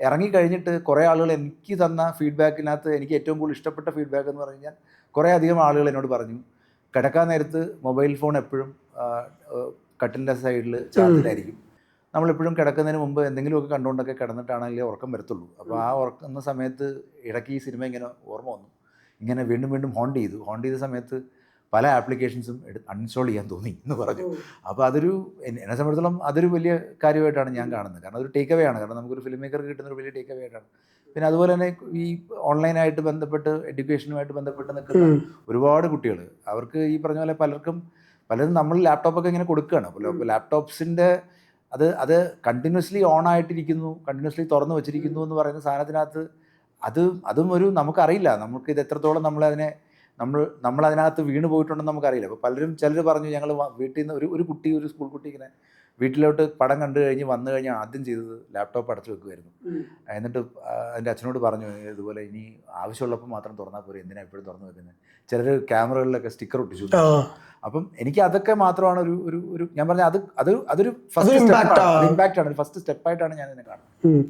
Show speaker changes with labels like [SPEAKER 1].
[SPEAKER 1] ഇറങ്ങിക്കഴിഞ്ഞിട്ട് കുറേ ആളുകൾ എനിക്ക് തന്ന ഫീഡ്ബാക്കിനകത്ത് എനിക്ക് ഏറ്റവും കൂടുതൽ ഇഷ്ടപ്പെട്ട ഫീഡ്ബാക്ക് എന്ന് പറഞ്ഞു കഴിഞ്ഞാൽ കുറേ അധികം ആളുകൾ എന്നോട് പറഞ്ഞു കിടക്കാൻ നേരത്ത് മൊബൈൽ ഫോൺ എപ്പോഴും കട്ടിലിൻ്റെ സൈഡിൽ ചാർജിലായിരിക്കും. നമ്മളെപ്പോഴും കിടക്കുന്നതിന് മുമ്പ് എന്തെങ്കിലുമൊക്കെ കണ്ടുകൊണ്ടൊക്കെ കിടന്നിട്ടാണെങ്കിലേ ഉറക്കം വരത്തുള്ളൂ. അപ്പോൾ ആ ഉറക്കുന്ന സമയത്ത് ഇടയ്ക്ക് ഈ സിനിമ ഇങ്ങനെ ഓർമ്മ വന്നു, ഇങ്ങനെ വീണ്ടും വീണ്ടും ഹോണ്ട് ചെയ്ത സമയത്ത് പല ആപ്ലിക്കേഷൻസും അൺഇൻസ്റ്റാൾ ചെയ്യാൻ തോന്നി എന്ന് പറഞ്ഞു. അപ്പോൾ എന്നെ സംബന്ധിച്ചിടത്തോളം അതൊരു വലിയ കാര്യമായിട്ടാണ് ഞാൻ കാണുന്നത്. കാരണം അതൊരു ടേക്ക് അവേ ആണ്. കാരണം നമുക്കൊരു ഫിലിം മേക്കർക്ക് കിട്ടുന്നൊരു വലിയ ടേക്ക് അവേ ആയിട്ടാണ്. പിന്നെ അതുപോലെ തന്നെ ഈ ഓൺലൈനായിട്ട് ബന്ധപ്പെട്ട് എഡ്യൂക്കേഷനുമായിട്ട് ബന്ധപ്പെട്ട് നിൽക്കുന്ന ഒരുപാട് കുട്ടികൾ, അവർക്ക് ഈ പറഞ്ഞ പോലെ പലരും നമ്മൾ ലാപ്ടോപ്പൊക്കെ ഇങ്ങനെ കൊടുക്കുകയാണ്. അപ്പോൾ ലാപ്ടോപ്സിൻ്റെ അത് കണ്ടിന്യൂസ്ലി ഓൺ ആയിട്ടിരിക്കുന്നു, കണ്ടിന്യൂസ്ലി തുറന്നു വെച്ചിരിക്കുന്നു എന്ന് പറയുന്ന സാധനത്തിനകത്ത് അതും നമുക്കറിയില്ല നമുക്ക് ഇത് എത്രത്തോളം നമ്മൾ അതിനകത്ത് വീണ് പോയിട്ടുണ്ടെന്ന് നമുക്കറിയില്ല. അപ്പോൾ ചിലർ പറഞ്ഞു ഞങ്ങൾ വീട്ടിൽ നിന്ന് ഒരു സ്കൂൾ കുട്ടി ഇങ്ങനെ വീട്ടിലോട്ട് പടം കണ്ടു കഴിഞ്ഞ് വന്നു കഴിഞ്ഞാൽ ആദ്യം ചെയ്തത് ലാപ്ടോപ്പ് അടച്ചു വെക്കുമായിരുന്നു. എന്നിട്ട് എൻ്റെ അച്ഛനോട് പറഞ്ഞു ഇതുപോലെ ഇനി ആവശ്യമുള്ളപ്പോൾ മാത്രം തുറന്നാൽ പോരെ, എന്തിനാണ് എപ്പോഴും തുറന്നു വെക്കുന്നത്. ചിലർ ക്യാമറകളിലൊക്കെ സ്റ്റിക്കർ ഒട്ടിച്ചു. അപ്പം എനിക്ക് അതൊക്കെ മാത്രമാണ് ഒരു ഞാൻ പറഞ്ഞ അതൊരു ഫസ്റ്റ് സ്റ്റെപ്പാണ്, ഫസ്റ്റ് സ്റ്റെപ്പായിട്ടാണ് ഞാൻ ഇതിനെ കാണുന്നത്.